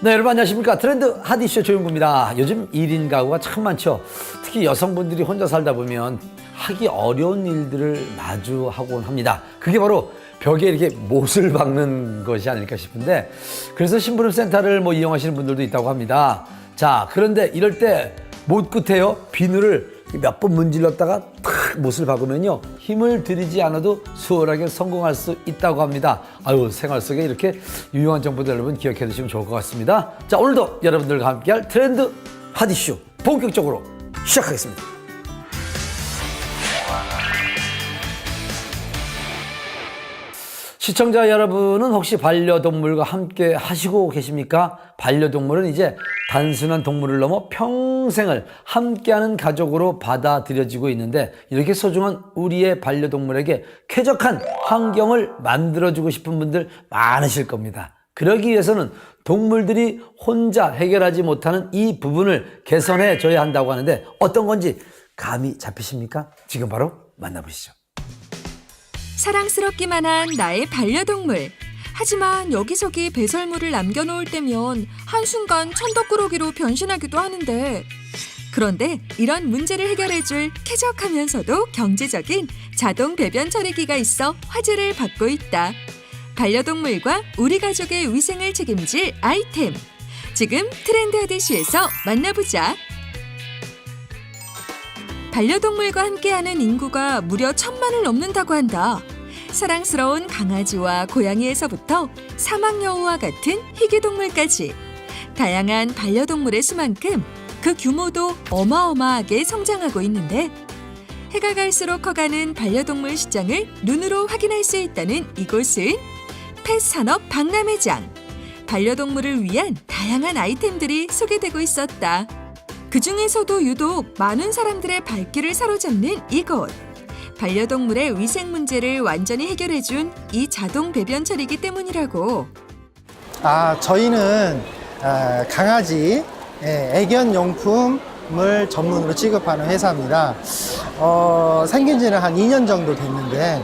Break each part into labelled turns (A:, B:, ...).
A: 네, 여러분 안녕하십니까. 트렌드 핫이슈 조용구입니다. 요즘 1인 가구가 참 많죠. 특히 여성분들이 혼자 살다 보면 하기 어려운 일들을 마주하곤 합니다. 그게 바로 벽에 이렇게 못을 박는 것이 아닐까 싶은데, 그래서 심부름 센터를 이용하시는 분들도 있다고 합니다. 자, 그런데 이럴 때 못 끝에요 비늘을 몇 번 문질렀다가 탁 못을 박으면요 힘을 들이지 않아도 수월하게 성공할 수 있다고 합니다. 아유, 생활 속에 이렇게 유용한 정보들 여러분 기억해 두시면 좋을 것 같습니다. 자, 오늘도 여러분들과 함께할 트렌드 핫 이슈 본격적으로 시작하겠습니다. 시청자 여러분은 혹시 반려동물과 함께 하시고 계십니까? 반려동물은 이제 단순한 동물을 넘어 평생을 함께하는 가족으로 받아들여지고 있는데, 이렇게 소중한 우리의 반려동물에게 쾌적한 환경을 만들어주고 싶은 분들 많으실 겁니다. 그러기 위해서는 동물들이 혼자 해결하지 못하는 이 부분을 개선해 줘야 한다고 하는데, 어떤 건지 감이 잡히십니까? 지금 바로 만나보시죠.
B: 사랑스럽기만 한 나의 반려동물. 하지만 여기저기 배설물을 남겨놓을 때면 한순간 천덕꾸러기로 변신하기도 하는데, 그런데 이런 문제를 해결해줄 쾌적하면서도 경제적인 자동 배변 처리기가 있어 화제를 받고 있다. 반려동물과 우리 가족의 위생을 책임질 아이템. 지금 트렌드 핫이슈에서 만나보자. 반려동물과 함께하는 인구가 무려 1000만을 넘는다고 한다. 사랑스러운 강아지와 고양이에서부터 사막여우와 같은 희귀동물까지 다양한 반려동물의 수만큼 그 규모도 어마어마하게 성장하고 있는데, 해가 갈수록 커가는 반려동물 시장을 눈으로 확인할 수 있다는 이곳은 펫산업 박람회장. 반려동물을 위한 다양한 아이템들이 소개되고 있었다. 그 중에서도 유독 많은 사람들의 발길을 사로잡는 이곳. 반려동물의 위생 문제를 완전히 해결해준 이 자동 배변 처리기 때문이라고.
C: 저희는 강아지 애견 용품을 전문으로 취급하는 회사입니다. 생긴 지는 한 2년 정도 됐는데,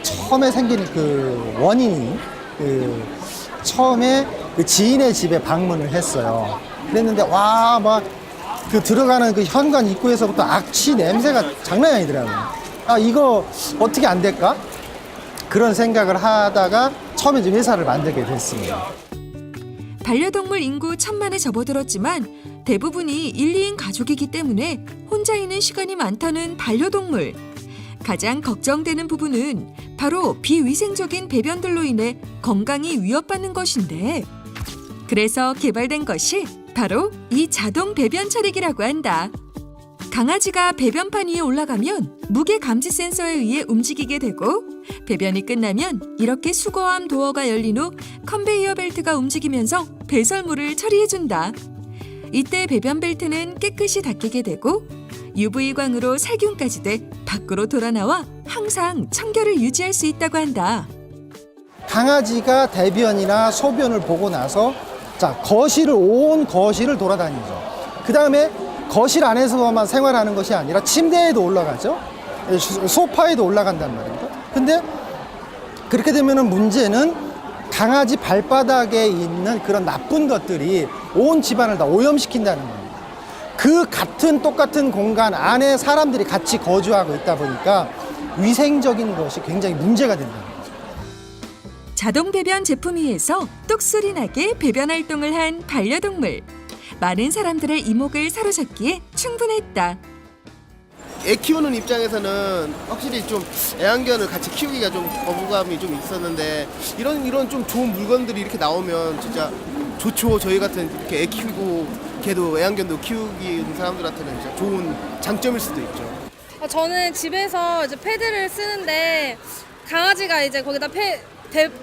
C: 처음에 생긴 그 원인이 처음에 그 지인의 집에 방문을 했어요. 그랬는데 그 들어가는 그 현관 입구에서부터 악취 냄새가 장난이 아니더라고요. 이거 어떻게 안 될까? 그런 생각을 하다가 처음에 이제 회사를 만들게 됐습니다.
B: 반려동물 인구 1000만에 접어들었지만 대부분이 1, 2인 가족이기 때문에 혼자 있는 시간이 많다는 반려동물. 가장 걱정되는 부분은 바로 비위생적인 배변들로 인해 건강이 위협받는 것인데, 그래서 개발된 것이 바로 이 자동 배변 처리기라고 한다. 강아지가 배변판 위에 올라가면 무게 감지 센서에 의해 움직이게 되고, 배변이 끝나면 이렇게 수거함 도어가 열린 후 컨베이어 벨트가 움직이면서 배설물을 처리해준다. 이때 배변 벨트는 깨끗이 닦이게 되고 UV광으로 살균까지 돼 밖으로 돌아나와 항상 청결을 유지할 수 있다고 한다.
C: 강아지가 대변이나 소변을 보고 나서 온 거실을 돌아다니죠. 그 다음에 거실 안에서만 생활하는 것이 아니라 침대에도 올라가죠. 소파에도 올라간단 말입니다. 근데 그렇게 되면 문제는 강아지 발바닥에 있는 그런 나쁜 것들이 온 집안을 다 오염시킨다는 겁니다. 그 똑같은 공간 안에 사람들이 같이 거주하고 있다 보니까 위생적인 것이 굉장히 문제가 된다는 거죠.
B: 자동 배변 제품 위에서 똑소리 나게 배변 활동을 한 반려동물. 많은 사람들의 이목을 사로잡기에 충분했다.
D: 애 키우는 입장에서는 확실히 좀 애완견을 같이 키우기가 좀 거부감이 좀 있었는데, 이런 좀 좋은 물건들이 이렇게 나오면 진짜 좋죠. 저희 같은 이렇게 애 키우고 걔도 애완견도 키우기 사람들한테는 진짜 좋은 장점일 수도 있죠.
E: 저는 집에서 이제 패드를 쓰는데, 강아지가 이제 거기다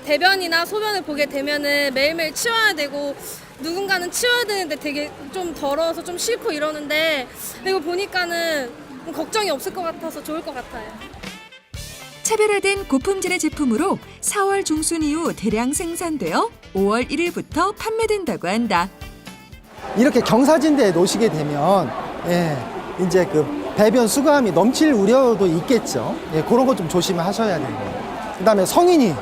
E: 대변이나 소변을 보게 되면은 매일매일 치워야 되고, 누군가는 치워야 되는데 되게 좀 더러워서 좀 싫고 이러는데, 이거 보니까는 걱정이 없을 것 같아서 좋을 것 같아요.
B: 차별화된 고품질의 제품으로 4월 중순 이후 대량 생산되어 5월 1일부터 판매된다고 한다.
C: 이렇게 경사진대에 놓으시게 되면 이제 그 배변 수거함이 넘칠 우려도 있겠죠. 그런 거 좀 조심하셔야 되고, 그다음에 성인이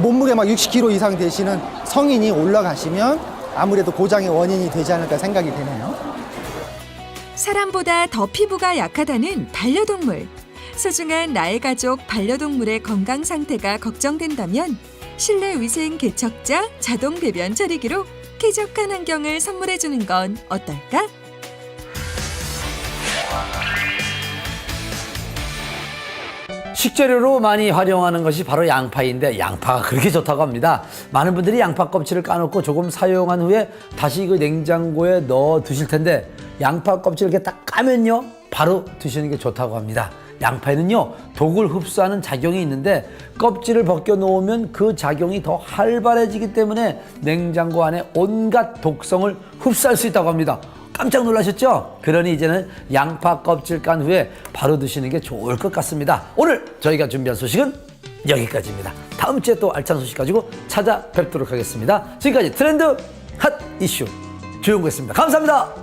C: 몸무게 막 60kg 이상 되시는 성인이 올라가시면 아무래도 고장의 원인이 되지 않을까 생각이 되네요.
B: 사람보다 더 피부가 약하다는 반려동물. 소중한 나의 가족 반려동물의 건강 상태가 걱정된다면 실내 위생 개척자 자동 배변 처리기로 쾌적한 환경을 선물해 주는 건 어떨까?
A: 식재료로 많이 활용하는 것이 바로 양파인데 양파가 그렇게 좋다고 합니다. 많은 분들이 양파 껍질을 까놓고 조금 사용한 후에 다시 그 냉장고에 넣어 두실 텐데 양파 껍질을 이렇게 딱 까면요 바로 드시는 게 좋다고 합니다. 양파에는요 독을 흡수하는 작용이 있는데 껍질을 벗겨 놓으면 그 작용이 더 활발해지기 때문에 냉장고 안에 온갖 독성을 흡수할 수 있다고 합니다. 깜짝 놀라셨죠? 그러니 이제는 양파 껍질 깐 후에 바로 드시는 게 좋을 것 같습니다. 오늘 저희가 준비한 소식은 여기까지입니다. 다음 주에 또 알찬 소식 가지고 찾아뵙도록 하겠습니다. 지금까지 트렌드 핫 이슈 조용구였습니다. 감사합니다.